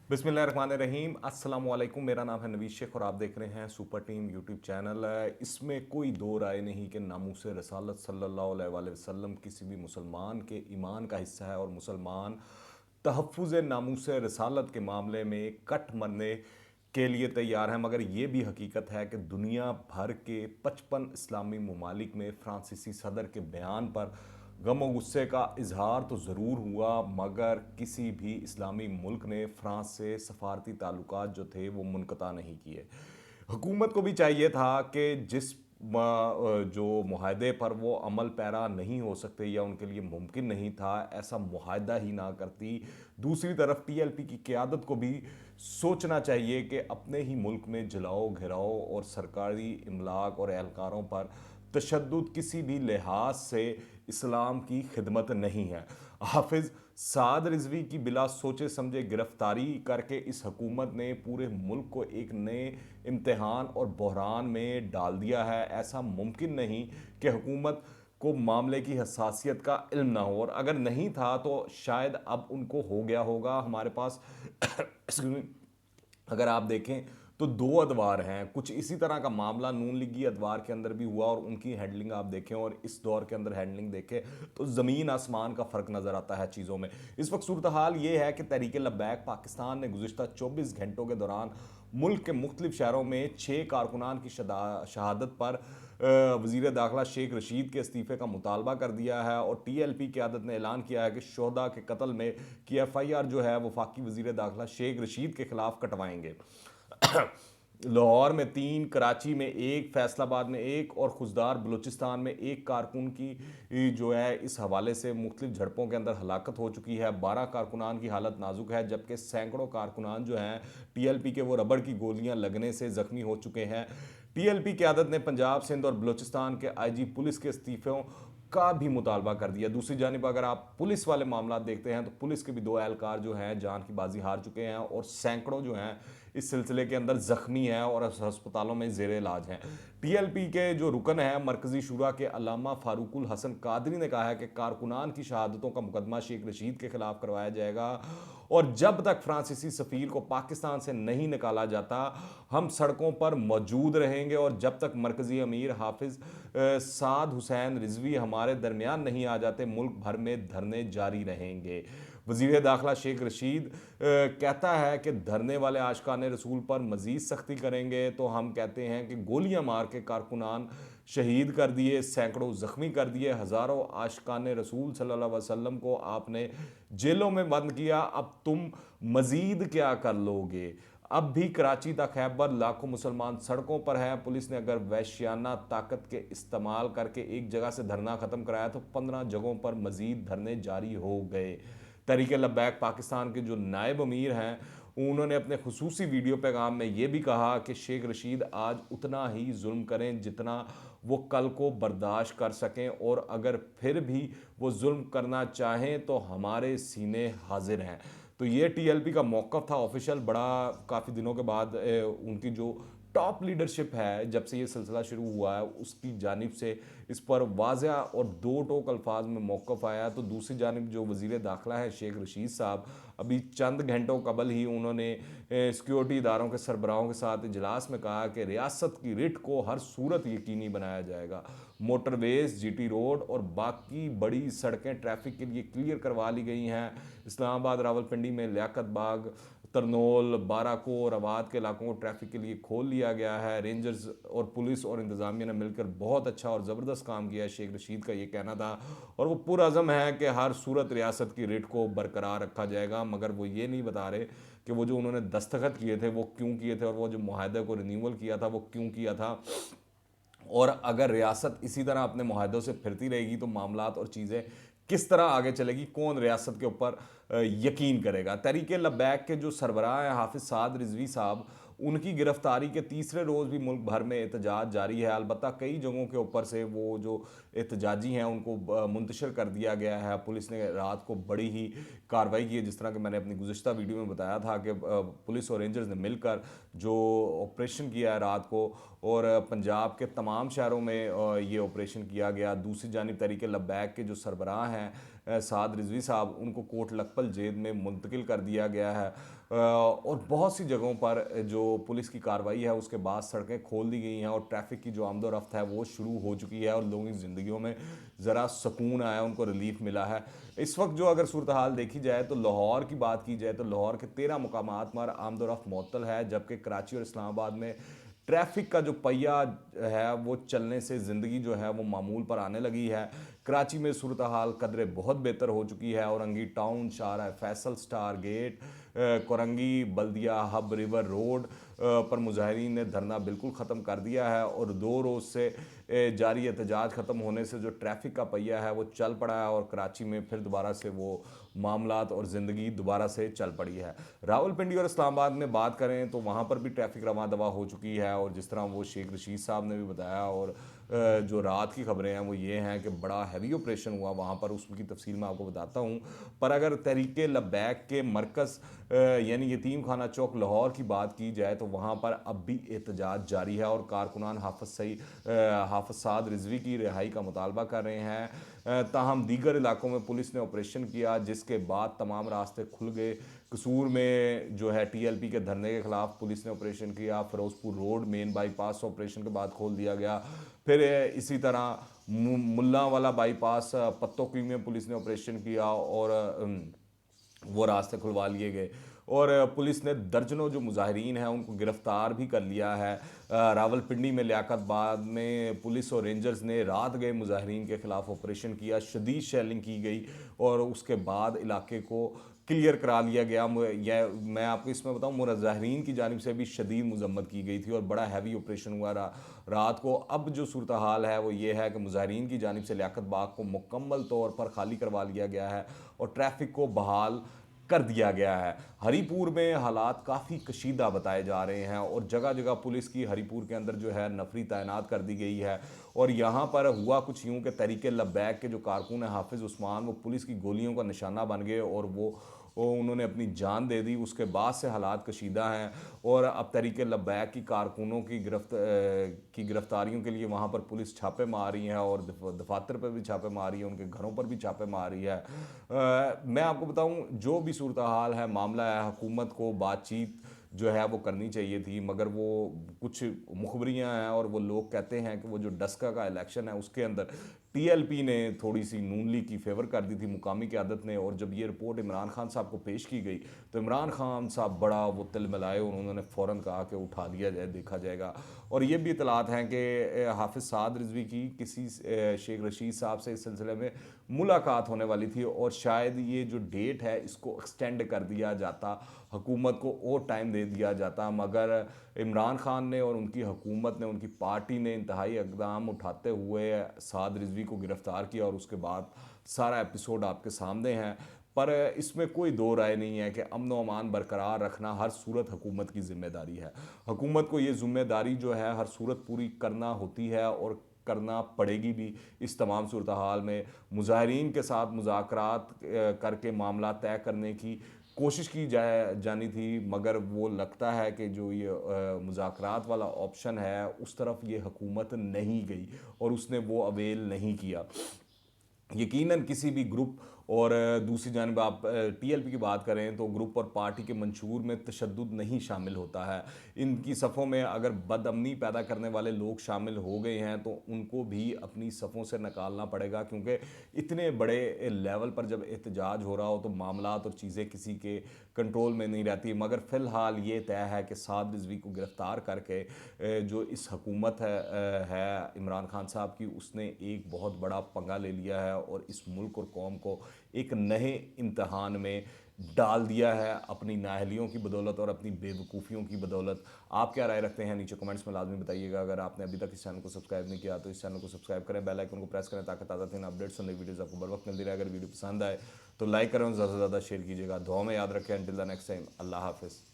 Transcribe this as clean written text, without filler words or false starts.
बिस्मिल्लाहिर्रहमानिर्रहीम अस्सलाम वालेकुम। मेरा नाम है नवीद शेख और आप देख रहे हैं सुपर टीम यूट्यूब चैनल। इसमें कोई दो राय नहीं कि नामूस रसालत सल्लल्लाहु अलैहि वसल्लम किसी भी मुसलमान के ईमान का हिस्सा है और मुसलमान तहफ़्फ़ुज़ नामूस रसालत के मामले में कट मरने के लिए तैयार हैं। मगर ये भी हकीकत है कि दुनिया भर के 55 इस्लामी ममालिक में फ्रांसीसी सदर के बयान पर गम और गुस्से का इजहार तो ज़रूर हुआ, मगर किसी भी इस्लामी मुल्क ने फ़्रांस से सफारती ताल्लुकात जो थे वो मुनक़ता नहीं किए। हुकूमत को भी चाहिए था कि जिस जो मुआहदे पर वो अमल पैरा नहीं हो सकते या उनके लिए मुमकिन नहीं था, ऐसा मुआहदा ही ना करती। दूसरी तरफ टीएलपी की क़यादत को भी सोचना चाहिए कि अपने ही मुल्क में जलाओ घिराओ और सरकारी इमलाक और एहलकारों पर तशद्दुद किसी भी लिहाज से इस्लाम की खिदमत नहीं है। हाफिज़ साद रिजवी की बिला सोचे समझे गिरफ्तारी करके इस हुकूमत ने पूरे मुल्क को एक नए इम्तहान और बहरान में डाल दिया है। ऐसा मुमकिन नहीं कि हुकूमत को मामले की हसासियत का इल्म ना हो, और अगर नहीं था तो शायद अब उनको हो गया होगा। हमारे पास अगर आप देखें तो दो अदवार हैं, कुछ इसी तरह का मामला नून लीगी अदवार के अंदर भी हुआ और उनकी हैंडलिंग आप देखें और इस दौर के अंदर हैंडलिंग देखें तो ज़मीन आसमान का फ़र्क नज़र आता है चीज़ों में। इस वक्त सूरत हाल ये है कि तहरीक लब्बैक पाकिस्तान ने गुज़िश्ता 24 घंटों के दौरान मुल्क के मुख्तलिफ शहरों में 6 कारकुनान की शहादत पर वज़ीर दाखिला शेख रशीद के इस्तीफ़े का मुतालबा कर दिया है और TLP क़यादत ने ऐलान किया है कि शोहदा के कत्ल में की FIR जो है वफाकी वज़ीर दाखिला शेख रशीद के खिलाफ कटवाएंगे। लाहौर में 3, कराची में 1, फैसलाबाद में 1 और खुजदार बलूचिस्तान में 1 कारकुन की जो है इस हवाले से मुख्तलिफ झड़पों के अंदर हलाकत हो चुकी है। 12 कारकुनान की हालत नाजुक है, जबकि सैकड़ों कारकुनान जो हैं TLP के वो रबड़ की गोलियां लगने से ज़ख्मी हो चुके हैं। TLP क़यादत ने पंजाब, सिंध और बलूचिस्तान के IG पुलिस के इस्तीफ़ों का भी मुतालबा कर दिया। दूसरी जानिब अगर आप पुलिस वाले मामला देखते हैं तो पुलिस के भी 2 एहलकार जो हैं जान की बाजी हार चुके हैं और सैकड़ों जो हैं इस सिलसिले के अंदर ज़ख्मी हैं और अस्पतालों में ज़ेर इलाज हैं। TLP के जो रुकन हैं मरकज़ी शूरा के अल्लामा फारूकुल हसन कादरी ने कहा है कि कारकुनान की शहादतों का मुकदमा शेख रशीद के खिलाफ करवाया जाएगा और जब तक फ्रांसीसी सफ़ीर को पाकिस्तान से नहीं निकाला जाता हम सड़कों पर मौजूद रहेंगे और जब तक मरकज़ी अमीर हाफिज़ साद हुसैन रिजवी हमारे दरमियान नहीं आ जाते मुल्क भर में धरने जारी रहेंगे। वज़ीर दाखिला शेख रशीद कहता है कि धरने वाले आशिकान रसूल पर मज़ीद सख्ती करेंगे तो हम कहते हैं कि गोलियां मार के कारकुनान शहीद कर दिए, सैकड़ों ज़ख्मी कर दिए, हज़ारों आशिकान रसूल सल्लल्लाहु अलैहि वसल्लम को आपने जेलों में बंद किया, अब तुम मज़ीद क्या कर लोगे। अब भी कराची तक खैबर लाखों मुसलमान सड़कों पर हैं। पुलिस ने अगर वैश्याना ताकत के इस्तेमाल करके एक जगह से धरना ख़त्म कराया तो 15 जगहों पर मज़ीद धरने जारी हो गए। तहरीक लब्बैक पाकिस्तान के जो नायब अमीर हैं उन्होंने अपने खुसूसी वीडियो पैगाम में ये भी कहा कि शेख रशीद आज उतना ही जुल्म करें जितना वो कल को बर्दाश्त कर सकें और अगर फिर भी वो जुल्म करना चाहें तो हमारे सीने हाजिर हैं। तो ये TLP का मौक़िफ़ था ऑफिशियल। बड़ा काफ़ी दिनों के बाद उनकी जो टॉप लीडरशिप है जब से ये सिलसिला शुरू हुआ है उसकी जानिब से इस पर वाज़ह और दो टोक अल्फाज में मौक़िफ़ आया। तो दूसरी जानिब जो वज़ीर दाखिला है शेख रशीद साहब, अभी चंद घंटों कबल ही उन्होंने सिक्योरिटी इदारों के सरबराहों के साथ इजलास में कहा कि रियासत की रिट को हर सूरत यकीनी बनाया जाएगा। मोटरवेज, GT रोड और बाकी बड़ी सड़कें ट्रैफिक के लिए क्लियर करवा ली गई हैं। इस्लामाबाद, रावलपिंडी में लियाकत बाग, तरनोल, बाराको, रवात के इलाकों को ट्रैफिक के लिए खोल लिया गया है। रेंजर्स और पुलिस और इंतज़ामिया ने मिलकर बहुत अच्छा और ज़बरदस्त काम किया है, शेख रशीद का ये कहना था। और वो पुरअज़म है कि हर सूरत रियासत की रेट को बरकरार रखा जाएगा, मगर वो ये नहीं बता रहे कि वो जो उन्होंने दस्तखत किए थे वो क्यों किए थे और वो जो मुआहदे को रिन्यूअल किया था वो क्यों किया था। और अगर रियासत इसी तरह अपने मुआहदों से फिरती रहेगी तो मामलात और चीज़ें किस तरह आगे चलेगी, कौन रियासत के ऊपर यकीन करेगा। तहरीक लब्बैक के जो सरबराह हैं हाफिज़ साद रिजवी साहब, उनकी गिरफ्तारी के तीसरे रोज़ भी मुल्क भर में एहतजाज जारी है। अलबत्ता कई जगहों के ऊपर से वो जो एहतजाजी हैं उनको मुंतशर कर दिया गया है। पुलिस ने रात को बड़ी ही कार्रवाई की है, जिस तरह कि मैंने अपनी गुज़िश्ता वीडियो में बताया था कि पुलिस और रेंजर्स ने मिलकर जो ऑपरेशन किया है रात को, और पंजाब के तमाम शहरों में ये ऑपरेशन किया गया। दूसरी जानिब तहरीक लब्बैक के जो सरबराह हैं साद रिजवी साहब, उनको कोट लखपत जेल में मुंतकिल कर दिया गया है। और बहुत सी जगहों पर जो पुलिस की कार्रवाई है उसके बाद सड़कें खोल दी गई हैं और ट्रैफिक की जो आमदोरफ्त है वो शुरू हो चुकी है और लोगों की ज़िंदगियों में ज़रा सुकून आया, उनको रिलीफ मिला है। इस वक्त जो अगर सूरत हाल देखी जाए तो लाहौर की बात की जाए तो लाहौर के 13 मुकामात पर आमदोरफ्त मुअत्तल है, जबकि कराची और इस्लामाबाद में ट्रैफिक का जो पहिया है वो चलने से ज़िंदगी जो है वो मामूल पर आने लगी है। कराची में सूरत हाल कदरे बहुत बेहतर हो चुकी है। Orangi town, Shahrah Faisal, star gate, Korangi, Baldia hub, river road पर मुजाहिरीन ने धरना बिल्कुल ख़त्म कर दिया है और 2 रोज़ से जारी एहतजाज ख़त्म होने से जो ट्रैफिक का पहिया है वो चल पड़ा है और कराची में फिर दोबारा से वो मामलात और ज़िंदगी दोबारा से चल पड़ी है। रावलपिंडी और इस्लामाबाद में बात करें तो वहाँ पर भी ट्रैफिक रवां दवा हो चुकी है और जिस तरह वो शेख रशीद साहब ने भी बताया और जो रात की खबरें हैं वो ये हैं कि बड़ा हैवी ऑपरेशन हुआ वहाँ पर, उसकी तफसील मैं आपको बताता हूँ। पर अगर तहरीक लब्बैक के मरकज़ यानी यतीम खाना चौक लाहौर की बात की जाए तो वहाँ पर अब भी एहतजाज जारी है और कारकुनान हाफिज साद रिजवी की रिहाई का मुतालबा कर रहे हैं। ताहम दीगर इलाकों में पुलिस ने ऑपरेशन किया जिसके बाद तमाम रास्ते खुल गए। कसूर में जो है TLP के धरने के खिलाफ पुलिस ने ऑपरेशन किया। Firozpur road main bypass operation के बाद खोल दिया गया। फिर इसी तरह मुल्ला वाला बाईपास पत्तों में पुलिस ने ऑपरेशन किया और वो रास्ते खुलवा लिए गए और पुलिस ने दर्जनों जो मुजाहिरीन हैं उनको गिरफ्तार भी कर लिया है। रावलपिंडी में लियाकतबाद में पुलिस और रेंजर्स ने रात गए मुजाहिरीन के खिलाफ ऑपरेशन किया, शदीद शेलिंग की गई और उसके बाद इलाके को क्लियर करा लिया गया। मैं आपको इसमें बताऊं, मुजाहिरीन की जानिब से भी शदीद मजम्मत की गई थी और बड़ा हैवी ऑपरेशन हुआ रात को। अब जो सूरत हाल है वो ये है कि मुजाहिरीन की जानिब से लियाकतबाग को मुकम्मल तौर पर खाली करवा लिया गया है और ट्रैफिक को बहाल कर दिया गया है। हरीपुर में हालात काफ़ी कशीदा बताए जा रहे हैं और जगह जगह पुलिस की हरीपुर के अंदर जो है नफरी तैनात कर दी गई है और यहाँ पर हुआ कुछ यूँ कि तहरीक लब्बैक के जो कारकुन है हाफिज़ उस्मान, वो पुलिस की गोलियों का निशाना बन गए और वो उन्होंने अपनी जान दे दी। उसके बाद से हालात कशीदा हैं और अब तहरीक लब्बैक की कारकुनों की गिरफ्तारियों के लिए वहाँ पर पुलिस छापे मार रही है और दफातर पर भी छापे मार रही है, उनके घरों पर भी छापे मार रही है। मैं आपको बताऊँ जो भी सूरत हाल है, मामला है, हुकूमत को बातचीत जो है वो करनी चाहिए थी, मगर वो कुछ मुखबरियाँ हैं और वो लोग कहते हैं कि वो जो डस्का का इलेक्शन है उसके अंदर TLP ने थोड़ी सी नून लीग की फेवर कर दी थी मुकामी क़यादत ने और जब ये रिपोर्ट इमरान खान साहब को पेश की गई तो इमरान खान साहब बड़ा वो तिलमिलाए और उन्होंने फ़ौरन कहा कि उठा दिया जाए, देखा जाएगा। और ये भी इतलात हैं कि हाफिज़ साद रिजवी की किसी शेख रशीद साहब से इस सिलसिले में मुलाकात होने वाली थी और शायद ये जो डेट है इसको एक्सटेंड कर दिया जाता, हुकूमत को और टाइम दे दिया जाता, मगर इमरान खान ने और उनकी हुकूमत ने, उनकी पार्टी ने इंतहाई इक़दाम उठाते हुए साद रिजवी को गिरफ़्तार किया और उसके बाद सारा एपिसोड आपके सामने है। पर इसमें कोई दो राय नहीं है कि अमन व अमान बरकरार रखना हर सूरत हुकूमत की ज़िम्मेदारी है। हुकूमत को ये ज़िम्मेदारी जो है हर सूरत पूरी करना होती है और करना पड़ेगी भी। इस तमाम सूरत हाल में मुजाहिरीन के साथ मुज़ाकरात करके मामला तय करने की कोशिश की जानी थी, मगर वो लगता है कि जो ये मुज़ाकरात वाला ऑप्शन है उस तरफ ये हुकूमत नहीं गई और उसने वो अवेल नहीं किया। यकीनन किसी भी ग्रुप और दूसरी जानब आप TLP की बात करें तो ग्रुप और पार्टी के मंशूर में तशद्दुद नहीं शामिल होता है। इनकी सफ़ों में अगर बदअमनी पैदा करने वाले लोग शामिल हो गए हैं तो उनको भी अपनी सफ़ों से निकालना पड़ेगा, क्योंकि इतने बड़े लेवल पर जब एहतजाज हो रहा हो तो मामलात और चीज़ें किसी के कंट्रोल में नहीं रहती। मगर फ़िलहाल ये तय है कि साद रिजवी को गिरफ़्तार करके जो इस हुकूमत है इमरान खान साहब की, उसने एक बहुत बड़ा पंगा ले लिया है और इस मुल्क और कौम को एक नए इम्तहान में डाल दिया है अपनी नाअहलियों की बदौलत और अपनी बेवकूफ़ियों की बदौलत। आप क्या राय रखते हैं नीचे कमेंट्स में लाजमी बताइएगा। अगर आपने अभी तक इस चैनल को सब्सक्राइब नहीं किया तो इस चैनल को सब्सक्राइब करें, बेल आइकन को प्रेस करें ताकि ताज़ा तीन अपडेट्स और नई वीडियोज़ आपको बर वक्त मिलती रहे। अगर वीडियो पसंद आए तो लाइक करें और ज़्यादा से ज़्यादा शेयर कीजिएगा। दुआ में याद रखें। अंटिल द नेक्स्ट टाइम, अल्लाह हाफिज़।